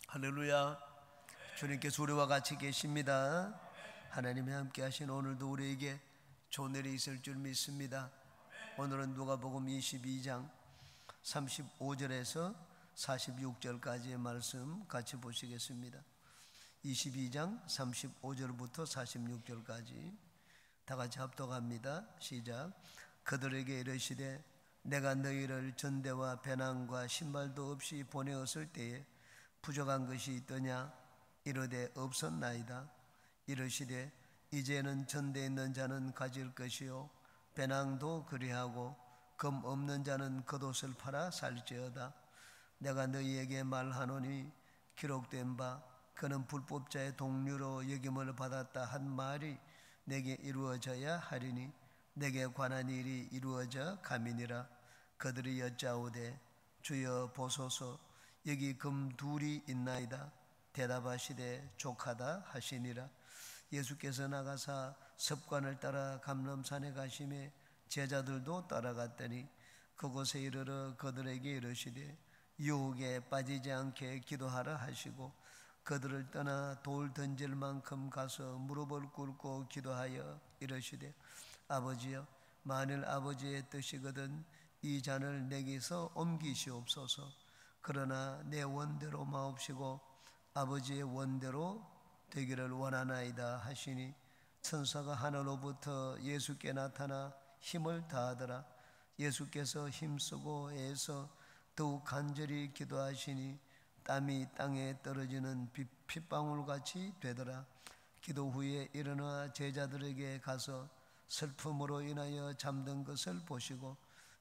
할렐루야. 주님께서 우리와 같이 계십니다. 하나님이 함께 하신 오늘도 우리에게 좋은 일이 있을 줄 믿습니다. 오늘은 누가복음 22장 35절에서 46절까지의 말씀 같이 보시겠습니다. 22장 35절부터 46절까지 다 같이 합독합니다. 시작. 그들에게 이르시되 내가 너희를 전대와 배낭과 신발도 없이 보내었을 때에 부족한 것이 있더냐? 이르되 없었나이다. 이르시되 이제는 전대에 있는 자는 가질 것이요 배낭도 그리하고 금 없는 자는 겉옷을 팔아 살지어다. 내가 너희에게 말하노니 기록된 바 그는 불법자의 동류로 여김을 받았다 한 말이 내게 이루어져야 하리니 내게 관한 일이 이루어져 가미니라. 그들이 여짜오되 주여 보소서 여기 금 둘이 있나이다. 대답하시되 족하다 하시니라. 예수께서 나가사 습관을 따라 감람산에 가시매 제자들도 따라갔더니 그곳에 이르러 그들에게 이르시되 유혹에 빠지지 않게 기도하라 하시고 그들을 떠나 돌 던질 만큼 가서 무릎을 꿇고 기도하여 이르시되 아버지여, 만일 아버지의 뜻이거든 이 잔을 내게서 옮기시옵소서. 그러나 내 원대로 마옵시고 아버지의 원대로 되기를 원하나이다 하시니 천사가 하늘로부터 예수께 나타나 힘을 다하더라. 예수께서 힘쓰고 애써 더욱 간절히 기도하시니 땀이 땅에 떨어지는 핏방울같이 되더라. 기도 후에 일어나 제자들에게 가서 슬픔으로 인하여 잠든 것을 보시고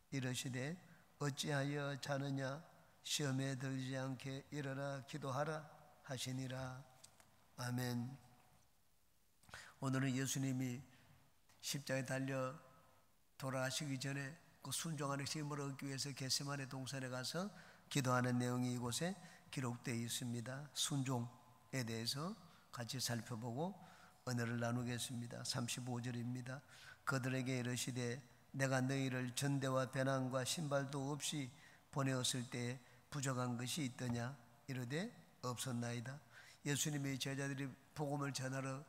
이르시되 어찌하여 자느냐? 시험에 들지 않게 일어나 기도하라 하시니라. 아멘. 오늘은 예수님이 십자가에 달려 돌아가시기 전에 그 순종하는 힘을 얻기 위해서 겟세마네 동산에 가서 기도하는 내용이 이곳에 기록되어 있습니다. 순종에 대해서 같이 살펴보고 은혜를 나누겠습니다. 35절입니다. 그들에게 이르시되 내가 너희를 전대와 배낭과 신발도 없이 보내었을 때에 부족한 것이 있더냐? 이르되 없었나이다. 예수님의 제자들이 복음을 전하러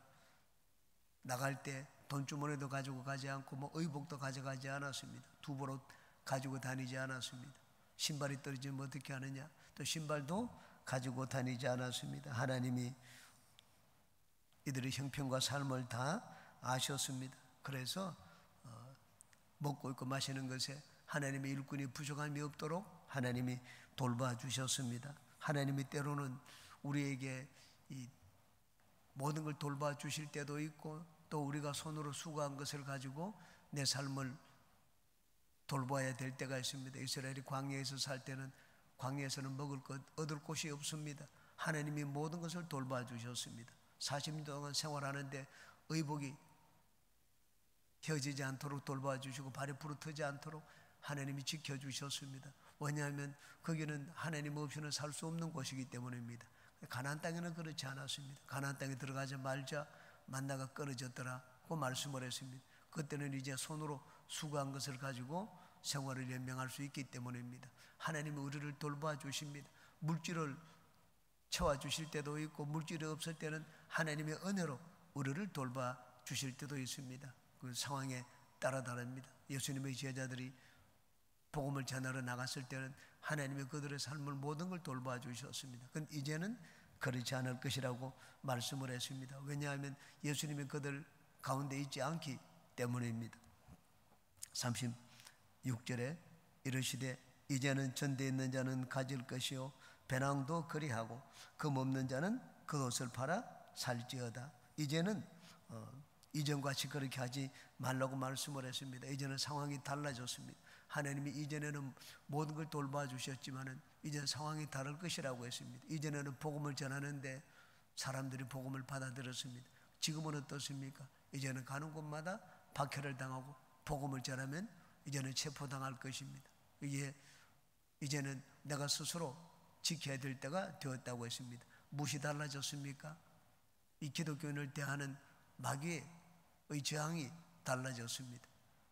나갈 때 돈주머니도 가지고 가지 않고 의복도 가져가지 않았습니다. 두벌옷 가지고 다니지 않았습니다. 신발이 떨어지면 어떻게 하느냐? 또 신발도 가지고 다니지 않았습니다. 하나님이 이들의 형편과 삶을 다 아셨습니다. 그래서 먹고 있고 마시는 것에 하나님의 일꾼이 부족함이 없도록 하나님이 돌봐주셨습니다. 하나님이 때로는 우리에게 이 모든 걸 돌봐주실 때도 있고 또 우리가 손으로 수고한 것을 가지고 내 삶을 돌봐야 될 때가 있습니다. 이스라엘이 광야에서 살 때는 광야에서는 먹을 것, 얻을 곳이 없습니다. 하나님이 모든 것을 돌봐주셨습니다. 40년 동안 생활하는데 의복이 혀지지 않도록 돌봐주시고 발이 부르트지 않도록 하나님이 지켜주셨습니다. 왜냐하면 거기는 하나님 없이는 살 수 없는 곳이기 때문입니다. 가나안 땅에는 그렇지 않았습니다. 가나안 땅에 들어가자 말자 만나가 끊어졌더라 그 말씀을 했습니다. 그때는 이제 손으로 수고한 것을 가지고 생활을 연명할 수 있기 때문입니다. 하나님이 우리를 돌봐주십니다. 물질을 채워주실 때도 있고 물질이 없을 때는 하나님의 은혜로 우리를 돌봐주실 때도 있습니다. 그 상황에 따라 다릅니다. 예수님의 제자들이 복음을 전하러 나갔을 때는 하나님이 그들의 삶을 모든 걸 돌봐주셨습니다. 그런데 이제는 그렇지 않을 것이라고 말씀을 했습니다. 왜냐하면 예수님이 그들 가운데 있지 않기 때문입니다. 36절에 이르시되 이제는 전대에 있는 자는 가질 것이요 배낭도 그리하고 금 없는 자는 겉옷을 팔아 살지어다. 이제는 이전같이 그렇게 하지 말라고 말씀을 했습니다. 이제는 상황이 달라졌습니다. 하나님이 이전에는 모든 걸 돌봐주셨지만은 이제는 상황이 다를 것이라고 했습니다. 이전에는 복음을 전하는데 사람들이 복음을 받아들였습니다. 지금은 어떻습니까? 이제는 가는 곳마다 박해를 당하고 복음을 전하면 이제는 체포당할 것입니다. 이제는 내가 스스로 지켜야 될 때가 되었다고 했습니다. 무엇이 달라졌습니까? 이 기독교인을 대하는 마귀의 저항이 달라졌습니다.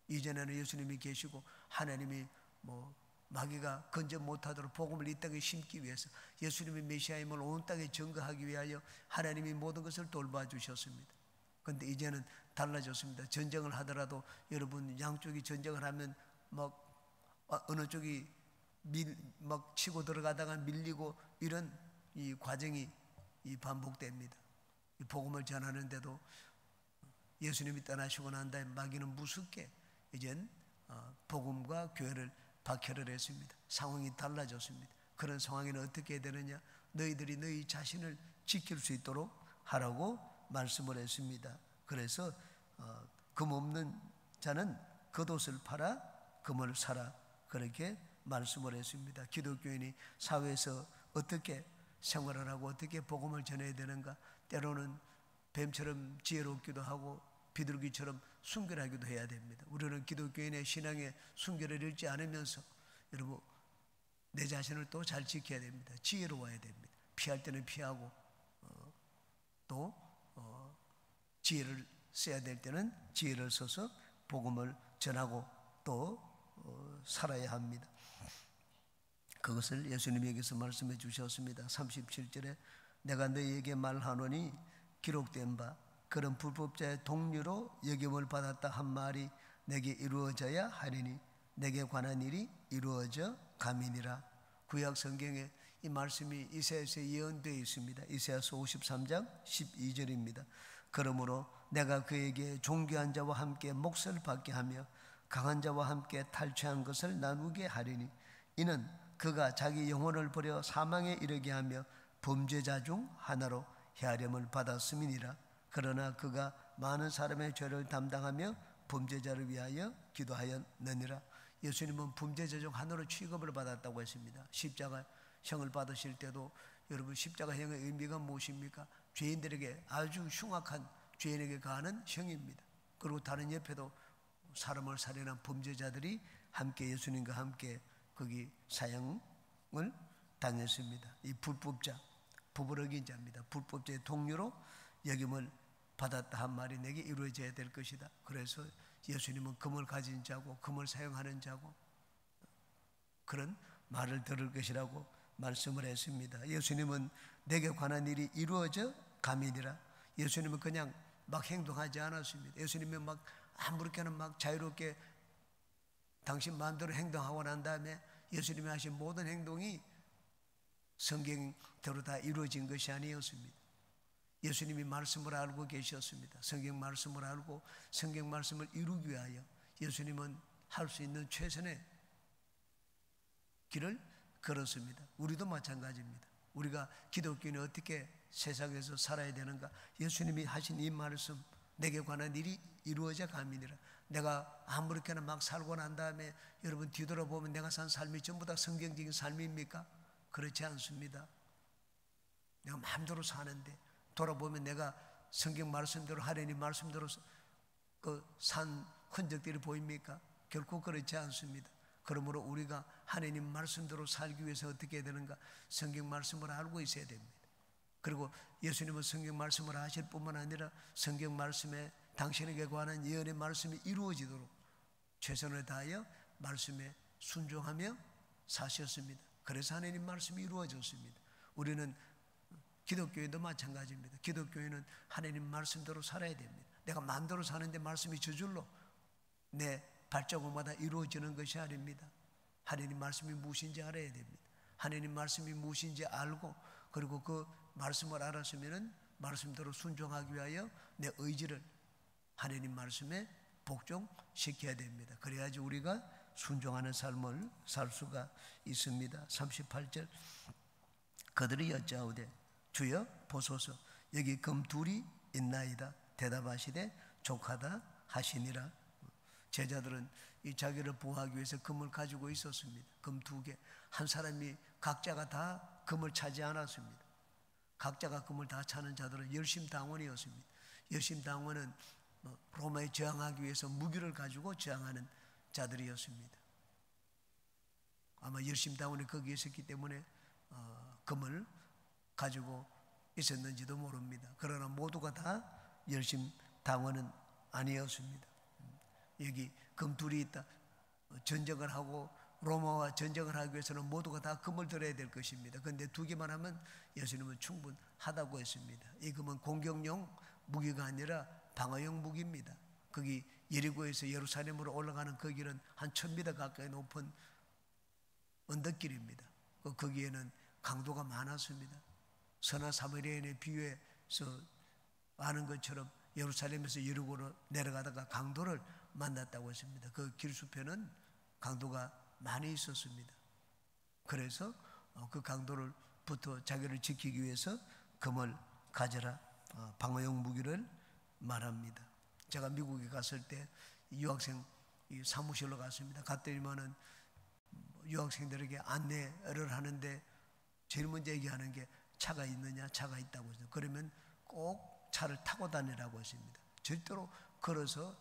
이전에는 예수님이 계시고 하나님이 마귀가 건져 못하도록 복음을 이 땅에 심기 위해서 예수님의 메시아임을 온 땅에 증거하기 위하여 하나님이 모든 것을 돌봐주셨습니다. 그런데 이제는 달라졌습니다. 전쟁을 하더라도 여러분 양쪽이 전쟁을 하면 막 어느 쪽이 막 치고 들어가다가 밀리고 이런 이 과정이 반복됩니다. 이 복음을 전하는데도 예수님이 떠나시고 난 다음에 마귀는 무섭게 이젠 복음과 교회를 박해를 했습니다. 상황이 달라졌습니다. 그런 상황에는 어떻게 해야 되느냐? 너희들이 너희 자신을 지킬 수 있도록 하라고 말씀을 했습니다. 그래서 금 없는 자는 겉옷을 팔아 금을 사라, 그렇게 말씀을 했습니다. 기독교인이 사회에서 어떻게 생활을 하고 어떻게 복음을 전해야 되는가? 때로는 뱀처럼 지혜롭기도 하고 비둘기처럼 순결하기도 해야 됩니다. 우리는 기독교인의 신앙의 순결을 잃지 않으면서 여러분 내 자신을 또 잘 지켜야 됩니다. 지혜로워야 됩니다. 피할 때는 피하고 또 지혜를 써야 될 때는 지혜를 써서 복음을 전하고 또 살아야 합니다. 그것을 예수님이 여기서 말씀해 주셨습니다. 37절에 내가 너희에게 말하노니 기록된 바 그런 불법자의 동료로 여김을 받았다 한 말이 내게 이루어져야 하리니 내게 관한 일이 이루어져 감이니라. 구약 성경에 이 말씀이 이사야서에 예언되어 있습니다. 이사야서 53장 12절입니다. 그러므로 내가 그에게 존귀한 자와 함께 몫을 받게 하며 강한 자와 함께 탈취한 것을 나누게 하리니 이는 그가 자기 영혼을 버려 사망에 이르게 하며 범죄자 중 하나로 헤아림을 받았음이니라. 그러나 그가 많은 사람의 죄를 담당하며 범죄자를 위하여 기도하였느니라. 예수님은 범죄자 중 하나로 취급을 받았다고 했습니다. 십자가형을 받으실 때도 여러분 십자가형의 의미가 무엇입니까? 죄인들에게 아주 흉악한 죄인에게 가하는 형입니다. 그리고 다른 옆에도 사람을 살인한 범죄자들이 함께 예수님과 함께 거기 사형을 당했습니다. 이 불법자, 부부러긴 자입니다. 불법자의 동료로 여김을 받았다 한 말이 내게 이루어져야 될 것이다. 그래서 예수님은 금을 가진 자고 금을 사용하는 자고 그런 말을 들을 것이라고 말씀을 했습니다. 예수님은 내게 관한 일이 이루어져 감이니라. 예수님은 그냥 막 행동하지 않았습니다. 예수님은 막 아무렇게나 막 자유롭게 당신 마음대로 행동하고 난 다음에 예수님이 하신 모든 행동이 성경대로 다 이루어진 것이 아니었습니다. 예수님이 말씀을 알고 계셨습니다. 성경 말씀을 알고 성경 말씀을 이루기 위하여 예수님은 할 수 있는 최선의 길을 걸었습니다. 우리도 마찬가지입니다. 우리가 기독교인이 어떻게 세상에서 살아야 되는가? 예수님이 하신 이 말씀, 내게 관한 일이 이루어져 감이니라. 내가 아무렇게나 막 살고 난 다음에 여러분 뒤돌아보면 내가 산 삶이 전부 다 성경적인 삶입니까? 그렇지 않습니다. 내가 마음대로 사는데 돌아보면 내가 성경 말씀대로 하나님 말씀대로 산 흔적들이 보입니까? 결코 그렇지 않습니다. 그러므로 우리가 하나님 말씀대로 살기 위해서 어떻게 해야 되는가? 성경 말씀을 알고 있어야 됩니다. 그리고 예수님은 성경 말씀을 하실 뿐만 아니라 성경 말씀에 당신에게 관한 예언의 말씀이 이루어지도록 최선을 다하여 말씀에 순종하며 사셨습니다. 그래서 하나님 말씀이 이루어졌습니다. 우리는 기독교인도 마찬가지입니다. 기독교인은 하나님 말씀대로 살아야 됩니다. 내가 마음대로 사는데 말씀이 저절로 내 발자국마다 이루어지는 것이 아닙니다. 하나님 말씀이 무엇인지 알아야 됩니다. 하나님 말씀이 무엇인지 알고 그리고 그 말씀을 알았으면 말씀대로 순종하기 위하여 내 의지를 하나님 말씀에 복종시켜야 됩니다. 그래야지 우리가 순종하는 삶을 살 수가 있습니다. 38절 그들이 여짜오되 주여 보소서 여기 금 둘이 있나이다. 대답하시되 족하다 하시니라. 제자들은 이 자기를 보호하기 위해서 금을 가지고 있었습니다. 금 2개. 한 사람이 각자가 다 금을 차지 않았습니다. 각자가 금을 다 차는 자들은 열심당원이었습니다. 열심당원은 로마에 저항하기 위해서 무기를 가지고 저항하는 자들이었습니다. 아마 열심당원이 거기에 있었기 때문에 금을 가지고 있었는지도 모릅니다. 그러나 모두가 다 열심당원은 아니었습니다. 여기 금 둘이 있다. 전쟁을 하고 로마와 전쟁을 하기 위해서는 모두가 다 금을 들어야 될 것입니다. 그런데 2개만 하면 예수님은 충분하다고 했습니다. 이 금은 공격용 무기가 아니라 방어용 무기입니다. 거기 예리고에서 예루살렘으로 올라가는 그 길은 한 1000m 가까이 높은 언덕길입니다. 거기에는 강도가 많았습니다. 선한 사마리아인의 비유에서 아는 것처럼 예루살렘에서 예리고로 내려가다가 강도를 만났다고 했습니다. 그 길수표는 강도가 많이 있었습니다. 그래서 그 강도를부터 자기를 지키기 위해서 금을 가져라, 방어용 무기를 말합니다. 제가 미국에 갔을 때 유학생 사무실로 갔습니다. 갔더니만은 유학생들에게 안내를 하는데 제일 먼저 얘기하는 게 차가 있느냐, 차가 있다고 했어요. 그러면 꼭 차를 타고 다니라고 했습니다. 절대로 걸어서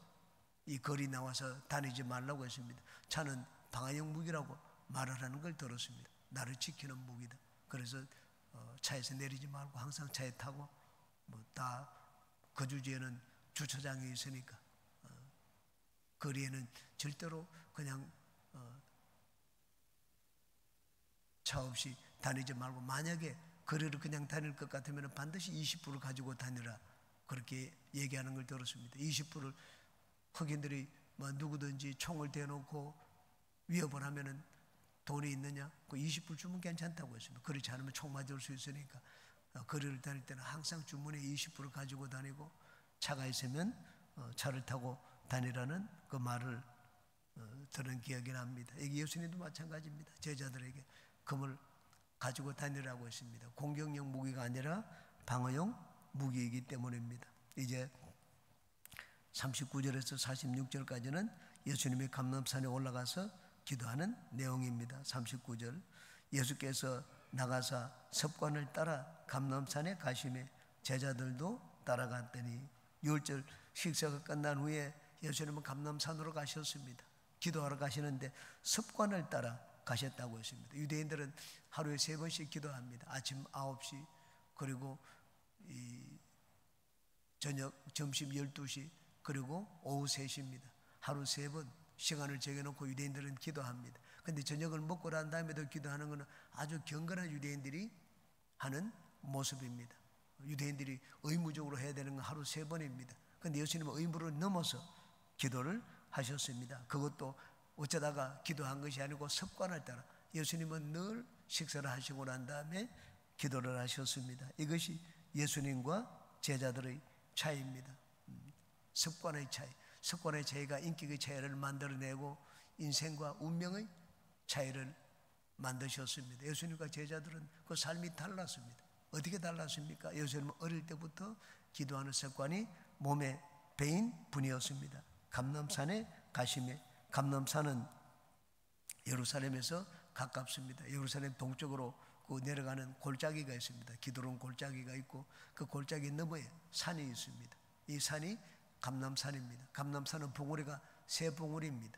이 거리 나와서 다니지 말라고 했습니다. 차는 방어용 무기라고 말을 하는 걸 들었습니다. 나를 지키는 무기다. 그래서 차에서 내리지 말고 항상 차에 타고 다 거주지에는 주차장이 있으니까 거리에는 절대로 그냥 차 없이 다니지 말고, 만약에 거리를 그냥 다닐 것 같으면 반드시 20불을 가지고 다니라, 그렇게 얘기하는 걸 들었습니다. 20불을 흑인들이 누구든지 총을 대놓고 위협을 하면은 돈이 있느냐? 그 20불 주면 괜찮다고 했습니다. 그렇지 않으면 총 맞을 수 있으니까 거리를 다닐 때는 항상 주머니에 20불을 가지고 다니고, 차가 있으면 차를 타고 다니라는 그 말을 들은 기억이 납니다. 이게 예수님도 마찬가지입니다. 제자들에게 금을 가지고 다니라고 했습니다. 공격용 무기가 아니라 방어용 무기이기 때문입니다. 이제 39절에서 46절까지는 예수님이 감람산에 올라가서 기도하는 내용입니다. 39절, 예수께서 나가사 섭관을 따라 감람산에 가시매 제자들도 따라갔더니, 6절 식사가 끝난 후에 예수님은 감람산으로 가셨습니다. 기도하러 가시는데 습관을 따라 가셨다고 했습니다. 유대인들은 하루에 3번씩 기도합니다. 아침 9시, 그리고 저녁, 점심 12시, 그리고 오후 3시입니다. 하루 3번 시간을 정해놓고 유대인들은 기도합니다. 그런데 저녁을 먹고 난 다음에도 기도하는 것은 아주 경건한 유대인들이 하는 모습입니다. 유대인들이 의무적으로 해야 되는 건 하루 3번입니다. 그런데 예수님은 의무를 넘어서 기도를 하셨습니다. 그것도 어쩌다가 기도한 것이 아니고 습관을 따라 예수님은 늘 식사를 하시고 난 다음에 기도를 하셨습니다. 이것이 예수님과 제자들의 차이입니다. 습관의 차이. 습관의 차이가 인격의 차이를 만들어내고 인생과 운명의 차이를 만드셨습니다. 예수님과 제자들은 그 삶이 달랐습니다. 어떻게 달랐습니까? 예수님은 어릴 때부터 기도하는 습관이 몸에 배인 분이었습니다. 감람산에 가시매, 감람산은 예루살렘에서 가깝습니다. 예루살렘 동쪽으로 내려가는 골짜기가 있습니다. 기드론 골짜기가 있고 그 골짜기 너머에 산이 있습니다. 이 산이 감람산입니다. 감람산은 봉우리가 3봉우리입니다.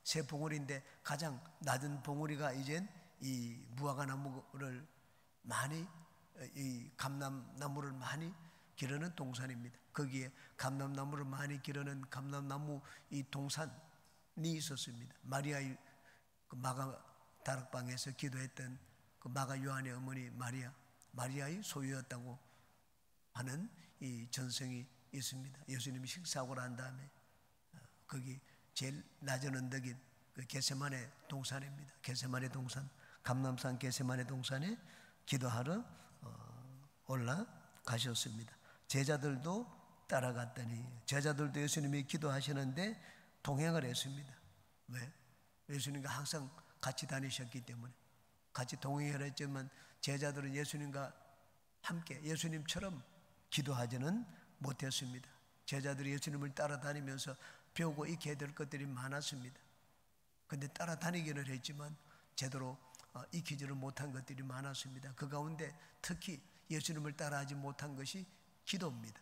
3봉우리인데 가장 낮은 봉우리가 이젠 이 무화과나무를 많이, 이 감람나무를 많이 기르는 동산입니다. 거기에 감람나무를 많이 기르는 감람나무 이 동산이 있었습니다. 마리아의 그 마가 다락방에서 기도했던 그 마가 요한의 어머니 마리아의 소유였다고 하는 이 전성이 있습니다. 예수님이 식사하고 난 다음에 거기 제일 낮은 언덕인 그 겟세마네 동산입니다. 겟세마네 동산, 감람산 겟세마네 동산에 기도하러 올라가셨습니다. 제자들도 따라갔더니, 제자들도 예수님이 기도하시는데 동행을 했습니다. 왜? 예수님과 항상 같이 다니셨기 때문에 같이 동행을 했지만 제자들은 예수님과 함께 예수님처럼 기도하지는 못했습니다. 제자들이 예수님을 따라다니면서 배우고 익혀야 될 것들이 많았습니다. 그런데 따라다니기는 했지만 제대로 익히지를 못한 것들이 많았습니다. 그 가운데 특히 예수님을 따라하지 못한 것이 기도입니다.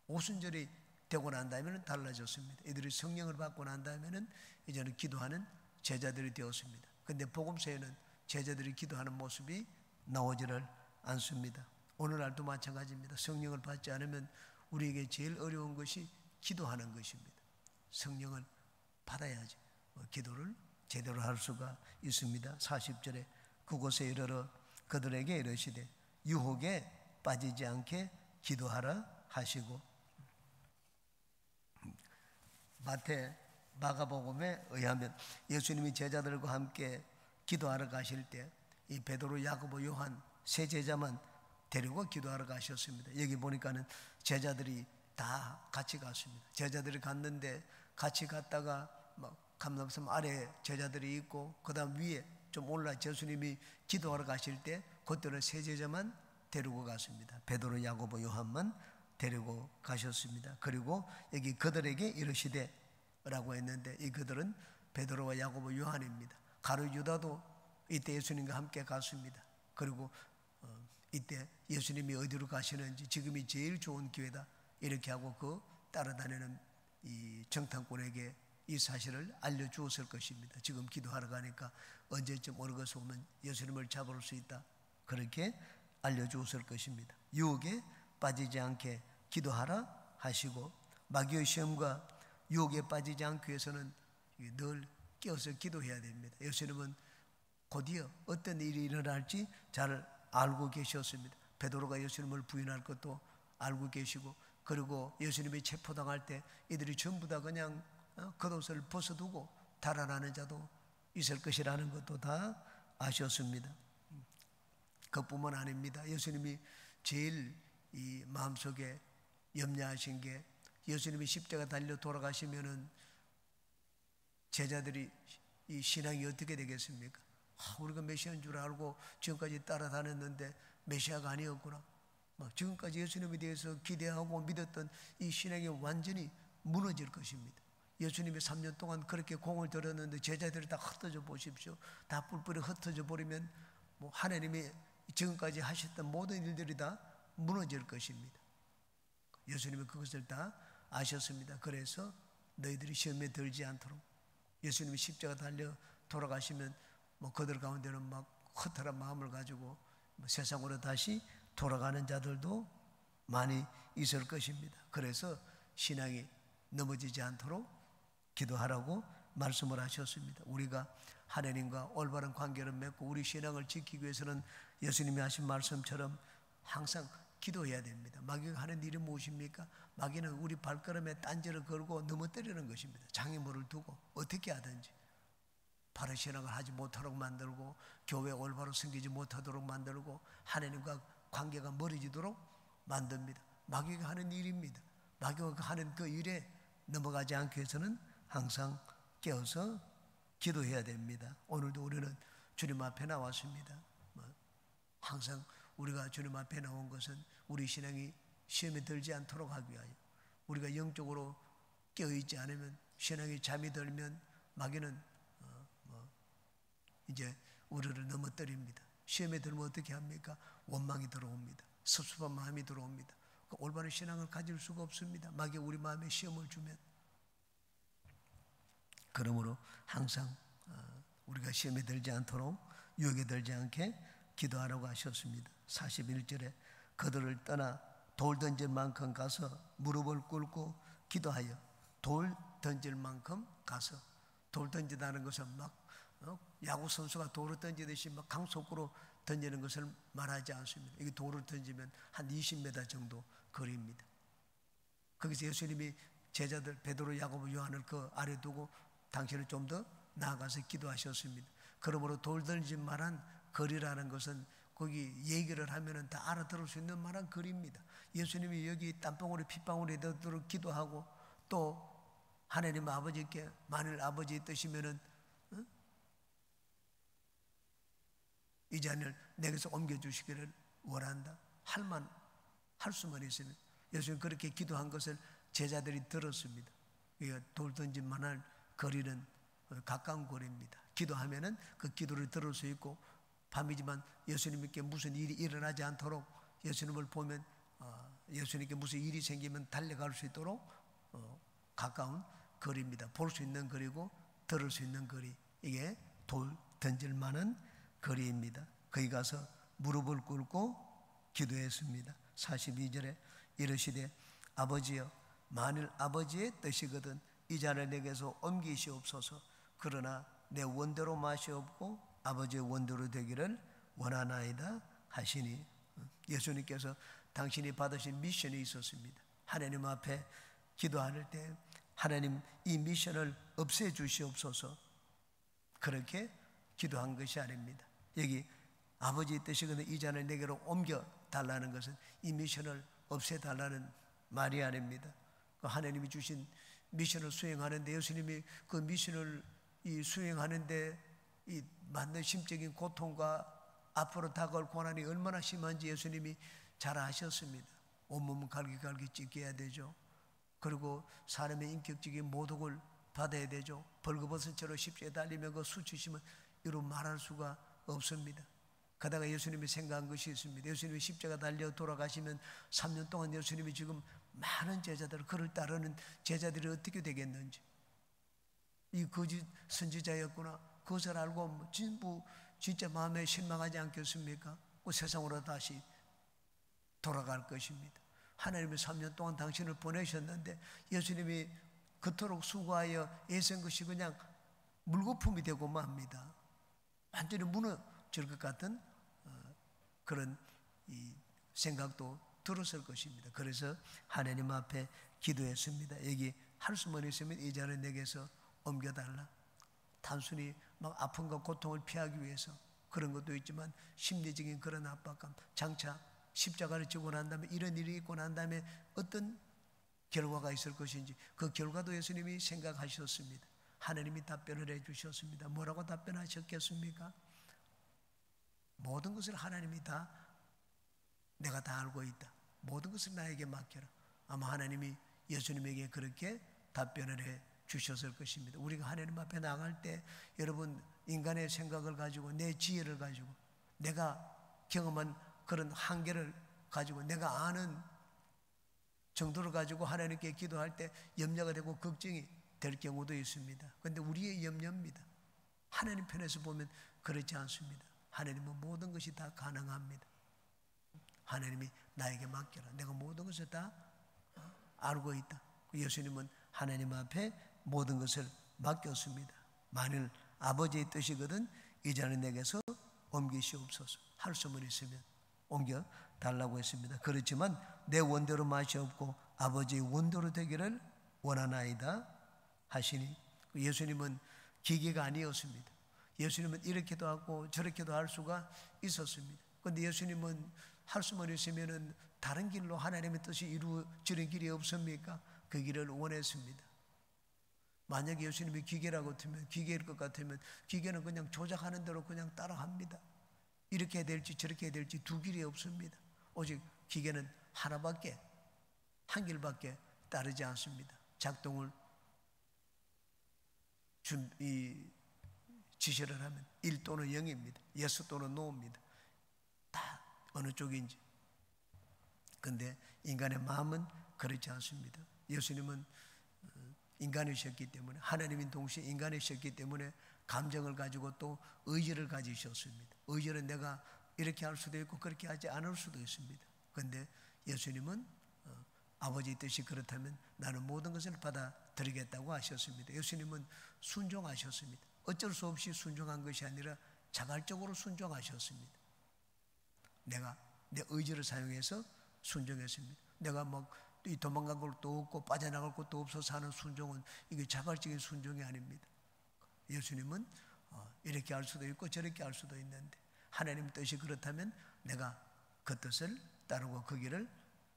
오순절이 되고 난 다음에는 달라졌습니다. 이들이 성령을 받고 난 다음에는 이제는 기도하는 제자들이 되었습니다. 그런데 복음서에는 제자들이 기도하는 모습이 나오지를 않습니다. 오늘날도 마찬가지입니다. 성령을 받지 않으면 우리에게 제일 어려운 것이 기도하는 것입니다. 성령을 받아야지 기도를 제대로 할 수가 있습니다. 40절에 그곳에 이르러 그들에게 이르시되 유혹에 빠지지 않게 기도하라 하시고, 마가복음에 의하면 예수님이 제자들과 함께 기도하러 가실 때 이 베드로, 야고보, 요한 세 제자만 데리고 기도하러 가셨습니다. 여기 보니까는 제자들이 다 같이 갔습니다. 제자들이 갔는데 같이 갔다가 감람산 아래 제자들이 있고 그 다음 위에 좀 올라 예수님이 기도하러 가실 때 그때는 세 제자만 데리고 갔습니다. 베드로, 야고보, 요한만 데리고 가셨습니다. 그리고 여기 그들에게 이르시되 라고 했는데 이 그들은 베드로와 야고보, 요한입니다. 가룟 유다도 이때 예수님과 함께 갔습니다. 그리고 이때 예수님이 어디로 가시는지 지금이 제일 좋은 기회다 이렇게 하고 그 따라다니는 이 정탐꾼에게 이 사실을 알려주었을 것입니다. 지금 기도하러 가니까 언제쯤 어느 것에 오면 예수님을 잡을 수 있다 그렇게 알려주었을 것입니다. 유혹에 빠지지 않게 기도하라 하시고, 마귀의 시험과 유혹에 빠지지 않기 위해서는 늘 깨어서 기도해야 됩니다. 예수님은 곧이어 어떤 일이 일어날지 잘 알고 계셨습니다. 베드로가 예수님을 부인할 것도 알고 계시고, 그리고 예수님이 체포당할 때 이들이 전부 다 그냥 겉옷을 벗어두고 달아나는 자도 있을 것이라는 것도 다 아셨습니다. 그뿐만 아닙니다. 예수님이 제일 이 마음속에 염려하신 게 예수님이 십자가 달려 돌아가시면은 제자들이 이 신앙이 어떻게 되겠습니까? 우리가 메시아인 줄 알고 지금까지 따라다녔는데 메시아가 아니었구나. 지금까지 예수님에 대해서 기대하고 믿었던 이 신앙이 완전히 무너질 것입니다. 예수님이 3년 동안 그렇게 공을 들였는데 제자들이 다 흩어져 보십시오. 다 뿔뿔이 흩어져 버리면 하나님이 지금까지 하셨던 모든 일들이 다 무너질 것입니다. 예수님이 그것을 다 아셨습니다. 그래서 너희들이 시험에 들지 않도록 예수님이 십자가 달려 돌아가시면 그들 가운데는 막 허탈한 마음을 가지고 세상으로 다시 돌아가는 자들도 많이 있을 것입니다. 그래서 신앙이 넘어지지 않도록 기도하라고 말씀을 하셨습니다. 우리가 하나님과 올바른 관계를 맺고 우리 신앙을 지키기 위해서는 예수님이 하신 말씀처럼 항상 기도해야 됩니다. 마귀가 하는 일이 무엇입니까? 마귀는 우리 발걸음에 딴지를 걸고 넘어뜨리는 것입니다. 장애물을 두고 어떻게 하든지 바른 신앙을 하지 못하도록 만들고 교회 올바로 섬기지 못하도록 만들고 하나님과 관계가 멀어지도록 만듭니다. 마귀가 하는 일입니다. 마귀가 하는 그 일에 넘어가지 않기 위해서는 항상 깨어서 기도해야 됩니다. 오늘도 우리는 주님 앞에 나왔습니다. 항상 우리가 주님 앞에 나온 것은 우리 신앙이 시험에 들지 않도록 하기 위하여, 우리가 영적으로 깨어있지 않으면 신앙이 잠이 들면 마귀는 이제 우리를 넘어뜨립니다. 시험에 들면 어떻게 합니까? 원망이 들어옵니다. 섭섭한 마음이 들어옵니다. 올바른 신앙을 가질 수가 없습니다. 마귀가 우리 마음에 시험을 주면. 그러므로 항상 우리가 시험에 들지 않도록 유혹에 들지 않게 기도하라고 하셨습니다. 41절에 그들을 떠나 돌 던질 만큼 가서 무릎을 꿇고 기도하여, 돌 던질 만큼 가서, 돌 던지다는 것은 막 야구 선수가 돌을 던지듯이 막 강속구로 던지는 것을 말하지 않습니다. 이게 돌을 던지면 한 20m 정도 거리입니다. 거기서 예수님이 제자들 베드로, 야고보, 요한을 그 아래 두고 당신은 좀 더 나아가서 기도하셨습니다. 그러므로 돌 던질 만한 거리라는 것은 거기 얘기를 하면은 다 알아들을 수 있는 만한 거리입니다. 예수님이 여기 땀방울에 핏방울에 되도록 기도하고 또 하나님 아버지께 만일 아버지의 뜻이면은 이 잔을 내게서 옮겨주시기를 원한다. 할 수만 있으면 예수님 그렇게 기도한 것을 제자들이 들었습니다. 돌 던질 만한 거리는 가까운 거리입니다. 기도하면은 그 기도를 들을 수 있고 밤이지만 예수님께 무슨 일이 일어나지 않도록 예수님을 보면 예수님께 무슨 일이 생기면 달려갈 수 있도록 가까운 거리입니다. 볼 수 있는 거리고 들을 수 있는 거리, 이게 돌 던질 만한 거리입니다. 거기 가서 무릎을 꿇고 기도했습니다. 42절에 이르시되 아버지여, 만일 아버지의 뜻이거든 이 잔을 내게서 옮기시옵소서. 그러나 내 원대로 마시옵고 아버지의 원대로 되기를 원하나이다 하시니, 예수님께서 당신이 받으신 미션이 있었습니다. 하나님 앞에 기도할 때 하나님 이 미션을 없애 주시옵소서, 그렇게 기도한 것이 아닙니다. 여기 아버지의 뜻이거든 이 잔을 내게로 옮겨 달라는 것은 이 미션을 없애 달라는 말이 아닙니다. 하나님이 주신 미션을 수행하는데, 예수님이 그 미션을 수행하는데 이 맞는 심적인 고통과 앞으로 다가올 고난이 얼마나 심한지 예수님이 잘 아셨습니다. 온몸은 갈기갈기 찢겨야 되죠. 그리고 사람의 인격적인 모독을 받아야 되죠. 벌거벗은 채로 십자가에 달리며 그 수치심은 이루 말할 수가 없습니다. 그러다가 예수님이 생각한 것이 있습니다. 예수님이 십자가 달려 돌아가시면 3년 동안 예수님이 지금 많은 제자들, 그를 따르는 제자들이 어떻게 되겠는지, 이 거짓 선지자였구나, 그것을 알고 전부 진짜 마음에 실망하지 않겠습니까? 그 세상으로 다시 돌아갈 것입니다. 하나님이 3년 동안 당신을 보내셨는데 예수님이 그토록 수고하여 애쓴 것이 그냥 물거품이 되고 맙니다. 완전히 무너질 것 같은 그런 이 생각도 들었을 것입니다. 그래서 하나님 앞에 기도했습니다. 여기 할 수만 있으면 이 잔을 내게서 옮겨달라. 단순히 막 아픔과 고통을 피하기 위해서 그런 것도 있지만 심리적인 그런 압박감, 장차 십자가를 지고 난 다음에 이런 일이 있고 난 다음에 어떤 결과가 있을 것인지 그 결과도 예수님이 생각하셨습니다. 하나님이 답변을 해주셨습니다. 뭐라고 답변하셨겠습니까? 모든 것을 하나님이 다 내가 다 알고 있다. 모든 것을 나에게 맡겨라. 아마 하나님이 예수님에게 그렇게 답변을 해 주셨을 것입니다. 우리가 하나님 앞에 나갈 때 여러분, 인간의 생각을 가지고 내 지혜를 가지고 내가 경험한 그런 한계를 가지고 내가 아는 정도를 가지고 하나님께 기도할 때 염려가 되고 걱정이 될 경우도 있습니다. 그런데 우리의 염려입니다. 하나님 편에서 보면 그렇지 않습니다. 하나님은 모든 것이 다 가능합니다. 하나님이 나에게 맡겨라. 내가 모든 것을 다 알고 있다. 예수님은 하나님 앞에 모든 것을 맡겼습니다. 만일 아버지의 뜻이거든 이 잔을 내게서 옮기시옵소서. 할 수만 있으면 옮겨 달라고 했습니다. 그렇지만 내 원대로 마시옵고 아버지의 원대로 되기를 원하나이다 하시니, 예수님은 기계가 아니었습니다. 예수님은 이렇게도 하고 저렇게도 할 수가 있었습니다. 그런데 예수님은 할 수만 있으면 다른 길로 하나님의 뜻이 이루어지는 길이 없습니까? 그 길을 원했습니다. 만약에 예수님이 기계라고 하면, 기계일 것 같으면 기계는 그냥 조작하는 대로 그냥 따라합니다. 이렇게 해야 될지 저렇게 해야 될지 두 길이 없습니다. 오직 기계는 하나밖에, 한 길밖에 따르지 않습니다. 작동을 지시를 하면 1 또는 0입니다. yes 또는 no입니다. 다 어느 쪽인지. 그런데 인간의 마음은 그렇지 않습니다. 예수님은 인간이셨기 때문에, 하나님인 동시에 인간이셨기 때문에 감정을 가지고 또 의지를 가지셨습니다. 의지는 내가 이렇게 할 수도 있고 그렇게 하지 않을 수도 있습니다. 그런데 예수님은 아버지의 뜻이 그렇다면 나는 모든 것을 받아들이겠다고 하셨습니다. 예수님은 순종하셨습니다. 어쩔 수 없이 순종한 것이 아니라 자발적으로 순종하셨습니다. 내가 내 의지를 사용해서 순종했습니다. 내가 막 도망갈 것도 없고 빠져나갈 것도 없어서 하는 순종은 이게 자발적인 순종이 아닙니다. 예수님은 이렇게 할 수도 있고 저렇게 할 수도 있는데 하나님 뜻이 그렇다면 내가 그 뜻을 따르고 그 길을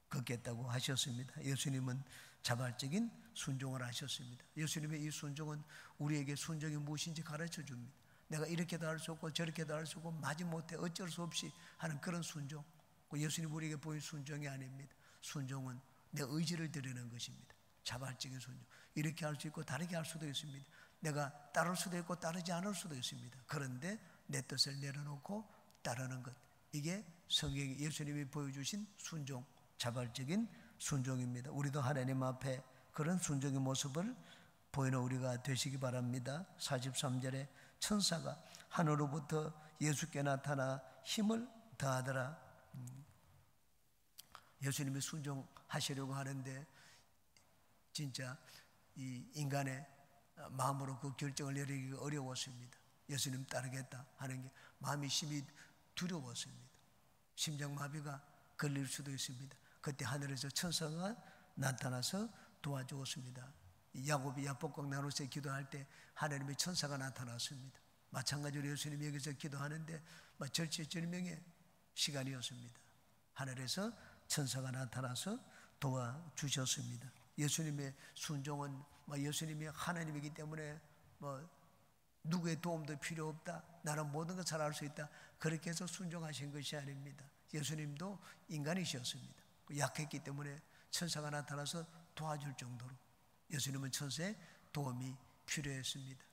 걷겠다고 하셨습니다. 예수님은 자발적인 순종을 하셨습니다. 예수님의 이 순종은 우리에게 순종이 무엇인지 가르쳐 줍니다. 내가 이렇게도 할 수 없고 저렇게도 할 수 없고 마지못해 어쩔 수 없이 하는 그런 순종, 예수님 우리에게 보인 순종이 아닙니다. 순종은 내 의지를 드리는 것입니다. 자발적인 순종. 이렇게 할 수 있고 다르게 할 수도 있습니다. 내가 따를 수도 있고 따르지 않을 수도 있습니다. 그런데 내 뜻을 내려놓고 따르는 것, 이게 성경에 예수님이 보여주신 순종, 자발적인 순종입니다. 우리도 하나님 앞에 그런 순종의 모습을 보이는 우리가 되시기 바랍니다. 43절에 천사가 하늘로부터 예수께 나타나 힘을 더하더라. 예수님이 순종하시려고 하는데 진짜 이 인간의 마음으로 그 결정을 내리기가 어려웠습니다. 예수님 따르겠다 하는 게 마음이 심히 두려웠습니다. 심장마비가 걸릴 수도 있습니다. 그때 하늘에서 천사가 나타나서 도와주었습니다. 야곱이 야복강 나룻새 기도할 때 하나님의 천사가 나타났습니다. 마찬가지로 예수님이 여기서 기도하는데 절체절명의 시간이었습니다. 하늘에서 천사가 나타나서 도와주셨습니다. 예수님의 순종은 예수님이 하나님이기 때문에 누구의 도움도 필요 없다, 나는 모든 걸 잘 알 수 있다, 그렇게 해서 순종하신 것이 아닙니다. 예수님도 인간이셨습니다. 약했기 때문에 천사가 나타나서 도와줄 정도로 예수님은 천사의 도움이 필요했습니다.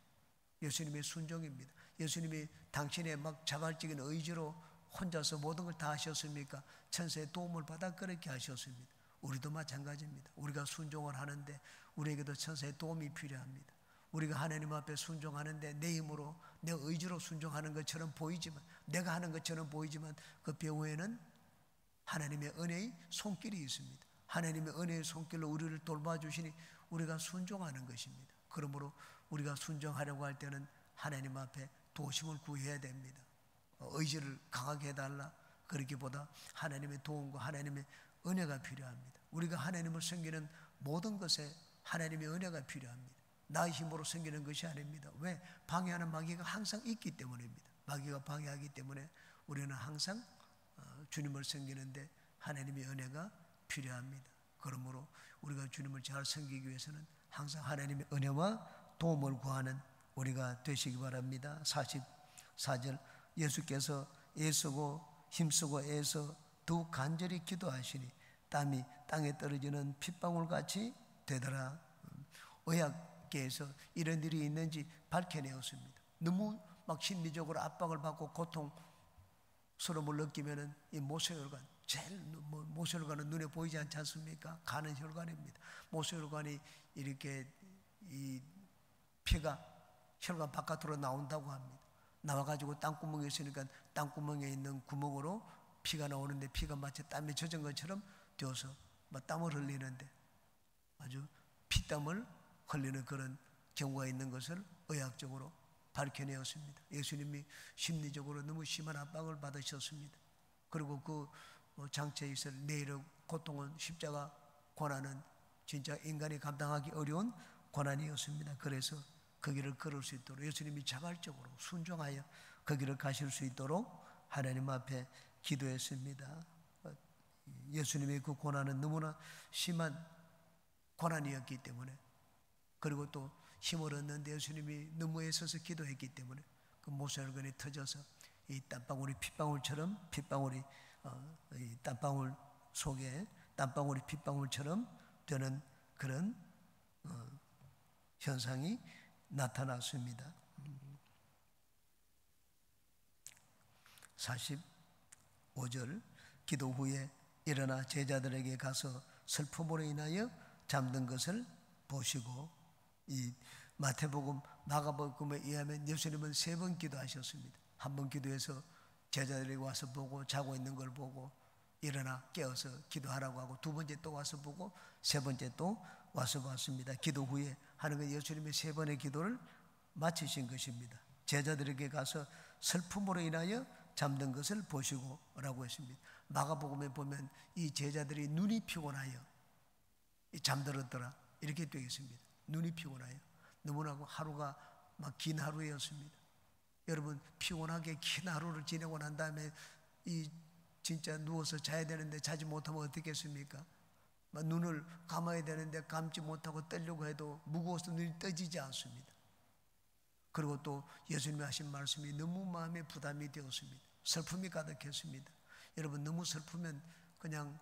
예수님의 순종입니다. 예수님이 당신의 자발적인 의지로 혼자서 모든 걸 다 하셨습니까? 천사의 도움을 받아 그렇게 하셨습니다. 우리도 마찬가지입니다. 우리가 순종을 하는데 우리에게도 천사의 도움이 필요합니다. 우리가 하나님 앞에 순종하는데 내 힘으로 내 의지로 순종하는 것처럼 보이지만, 내가 하는 것처럼 보이지만 그 배후에는 하나님의 은혜의 손길이 있습니다. 하나님의 은혜의 손길로 우리를 돌봐주시니 우리가 순종하는 것입니다. 그러므로 우리가 순종하려고 할 때는 하나님 앞에 도심을 구해야 됩니다. 의지를 강하게 해달라 그러기보다 하나님의 도움과 하나님의 은혜가 필요합니다. 우리가 하나님을 섬기는 모든 것에 하나님의 은혜가 필요합니다. 나의 힘으로 섬기는 것이 아닙니다. 왜? 방해하는 마귀가 항상 있기 때문입니다. 마귀가 방해하기 때문에 우리는 항상 주님을 섬기는데 하나님의 은혜가 필요합니다. 그러므로 우리가 주님을 잘 섬기기 위해서는 항상 하나님의 은혜와 도움을 구하는 우리가 되시기 바랍니다. 44절, 예수께서 애쓰고 힘쓰고 애써 더욱 간절히 기도하시니 땀이 땅에 떨어지는 핏방울같이 되더라. 의학계에서 이런 일이 있는지 밝혀내었습니다. 너무 심리적으로 압박을 받고 고통스러움을 느끼면은 이 모세혈관, 제일 모세혈관은 눈에 보이지 않지 않습니까? 가는 혈관입니다. 모세혈관이 이렇게 이 피가 혈관 바깥으로 나온다고 합니다. 나와가지고 땅구멍에 있으니까 땅구멍에 있는 구멍으로 피가 나오는데 피가 마치 땀에 젖은 것처럼 되어서 땀을 흘리는데 아주 피땀을 흘리는 그런 경우가 있는 것을 의학적으로 밝혀내었습니다. 예수님이 심리적으로 너무 심한 압박을 받으셨습니다. 그리고 그 장체에 있을 내일의 고통은 십자가 고난은 진짜 인간이 감당하기 어려운 고난이었습니다. 그래서 그 길을 걸을 수 있도록 예수님이 자발적으로 순종하여 그 길을 가실 수 있도록 하나님 앞에 기도했습니다. 예수님의 그 고난은 너무나 심한 고난이었기 때문에, 그리고 또 힘을 얻는데 예수님이 너무 애써서 기도했기 때문에 그 모세혈관이 터져서 이 땀방울이 핏방울처럼, 핏방울이 이 땀방울 속에 땀방울이 핏방울처럼 되는 그런 현상이 나타났습니다. 45절, 기도 후에 일어나 제자들에게 가서 슬픔으로 인하여 잠든 것을 보시고, 이 마태복음, 마가복음에 의하면 예수님은 3번 기도하셨습니다. 한 번 기도해서 제자들이 와서 보고 자고 있는 걸 보고 일어나 깨어서 기도하라고 하고, 두 번째 또 와서 보고 세 번째 또 와서 봤습니다. 기도 후에 하는 건 예수님의 3번의 기도를 마치신 것입니다. 제자들에게 가서 슬픔으로 인하여 잠든 것을 보시고 라고 했습니다. 마가복음에 보면 이 제자들이 눈이 피곤하여 잠들었더라 이렇게 되어 있습니다. 눈이 피곤하여, 너무나 하루가 막 긴 하루였습니다. 여러분, 피곤하게 긴 하루를 지내고 난 다음에 이 진짜 누워서 자야 되는데 자지 못하면 어떻겠습니까? 막 눈을 감아야 되는데 감지 못하고 뜨려고 해도 무거워서 눈이 떠지지 않습니다. 그리고 또 예수님이 하신 말씀이 너무 마음에 부담이 되었습니다. 슬픔이 가득했습니다. 여러분, 너무 슬프면 그냥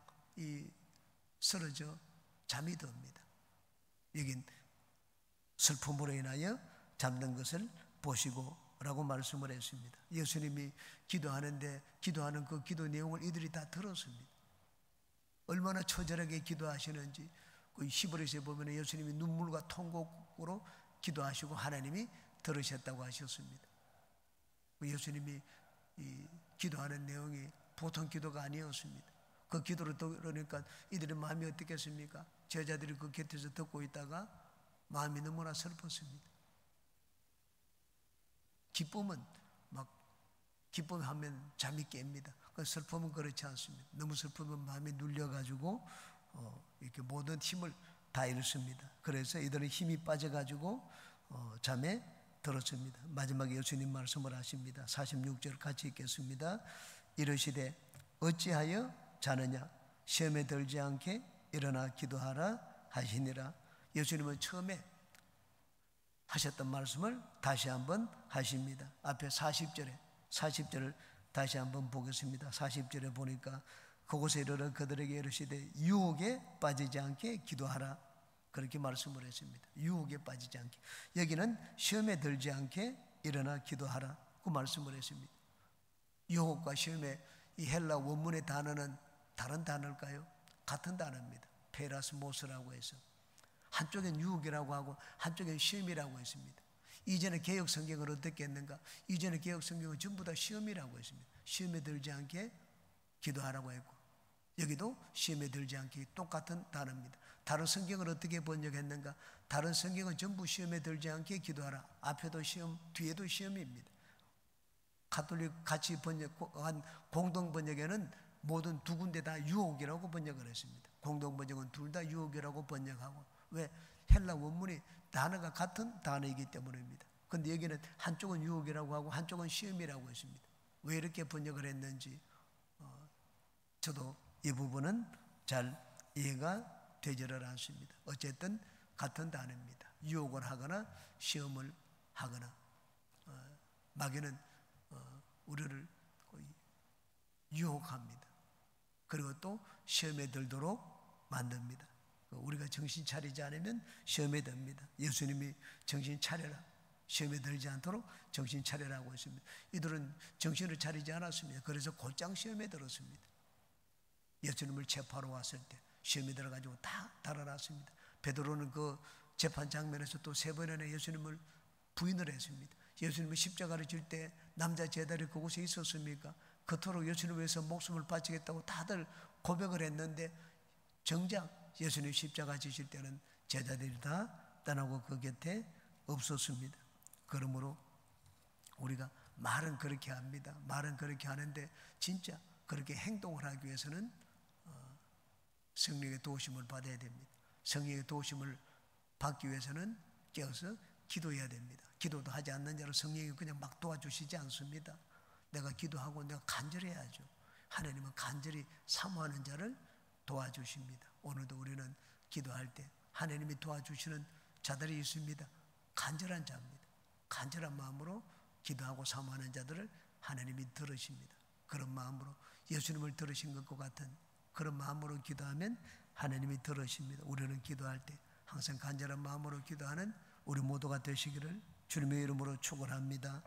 쓰러져 잠이 듭니다. 여긴 슬픔으로 인하여 잠든 것을 보시고 라고 말씀을 했습니다. 예수님이 기도하는데 기도하는 그 기도 내용을 이들이 다 들었습니다. 얼마나 처절하게 기도하시는지 그 히브리서에 보면 예수님이 눈물과 통곡으로 기도하시고 하나님이 들으셨다고 하셨습니다. 예수님이 기도하는 내용이 보통 기도가 아니었습니다. 그 기도를 들으니까 이들의 마음이 어떻겠습니까? 제자들이 그 곁에서 듣고 있다가 마음이 너무나 슬펐습니다. 기쁨은 기쁨하면 잠이 깹니다. 슬픔은 그렇지 않습니다. 너무 슬프면 마음이 눌려가지고 이렇게 모든 힘을 다 잃습니다. 그래서 이들은 힘이 빠져가지고 잠에 들었습니다. 마지막에 예수님 말씀을 하십니다. 46절 같이 읽겠습니다. 이르시되 어찌하여 자느냐 시험에 들지 않게 일어나 기도하라 하시니라. 예수님은 처음에 하셨던 말씀을 다시 한번 하십니다. 앞에 40절을 다시 한번 보겠습니다. 40절에 보니까 그곳에 이르러 그들에게 이르시되 유혹에 빠지지 않게 기도하라, 그렇게 말씀을 했습니다. 유혹에 빠지지 않게, 여기는 시험에 들지 않게 일어나 기도하라 그 말씀을 했습니다. 유혹과 시험의 이 헬라 원문의 단어는 다른 단어일까요? 같은 단어입니다. 페라스모스라고 해서 한쪽엔 유혹이라고 하고 한쪽엔 시험이라고 했습니다. 이전에 개역 성경을 어떻게 했는가? 이전에 개역 성경은 전부 다 시험이라고 했습니다. 시험에 들지 않게 기도하라고 했고, 여기도 시험에 들지 않게 똑같은 단어입니다. 다른 성경을 어떻게 번역했는가? 다른 성경은 전부 시험에 들지 않게 기도하라. 앞에도 시험, 뒤에도 시험입니다. 가톨릭 같이 번역한 공동 번역에는 모든 두 군데 다 유혹이라고 번역을 했습니다. 공동 번역은 둘 다 유혹이라고 번역하고, 왜? 헬라 원문이 단어가 같은 단어이기 때문입니다. 그런데 여기는 한쪽은 유혹이라고 하고 한쪽은 시험이라고 했습니다. 왜 이렇게 번역을 했는지 저도 이 부분은 잘 이해가 되지를 않습니다. 어쨌든 같은 단어입니다. 유혹을 하거나 시험을 하거나, 마귀는 우리를 유혹합니다. 그리고 또 시험에 들도록 만듭니다. 우리가 정신 차리지 않으면 시험에 듭니다. 예수님이 정신 차려라, 시험에 들지 않도록 정신 차려라고 했습니다. 이들은 정신을 차리지 않았습니다. 그래서 곧장 시험에 들었습니다. 예수님을 재판하러 왔을 때 시험에 들어가지고 다 달아났습니다. 베드로는 그 재판 장면에서 또 3번이나 예수님을 부인을 했습니다. 예수님은 십자가를 질 때 남자 제자들이 그곳에 있었습니까? 그토록 예수님을 위해서 목숨을 바치겠다고 다들 고백을 했는데, 정작 예수님 십자가 지실 때는 제자들이 다 떠나고 그 곁에 없었습니다. 그러므로 우리가 말은 그렇게 합니다. 말은 그렇게 하는데 진짜 그렇게 행동을 하기 위해서는 성령의 도우심을 받아야 됩니다. 성령의 도우심을 받기 위해서는 깨어서 기도해야 됩니다. 기도도 하지 않는 자를 성령이 그냥 막 도와주시지 않습니다. 내가 기도하고 내가 간절해야죠. 하나님은 간절히 사모하는 자를 도와주십니다. 오늘도 우리는 기도할 때 하나님이 도와주시는 자들이 있습니다. 간절한 자입니다. 간절한 마음으로 기도하고 사모하는 자들을 하나님이 들으십니다. 그런 마음으로 예수님을 들으신 것과 같은 그런 마음으로 기도하면 하나님이 들으십니다. 우리는 기도할 때 항상 간절한 마음으로 기도하는 우리 모두가 되시기를 주님의 이름으로 축원합니다.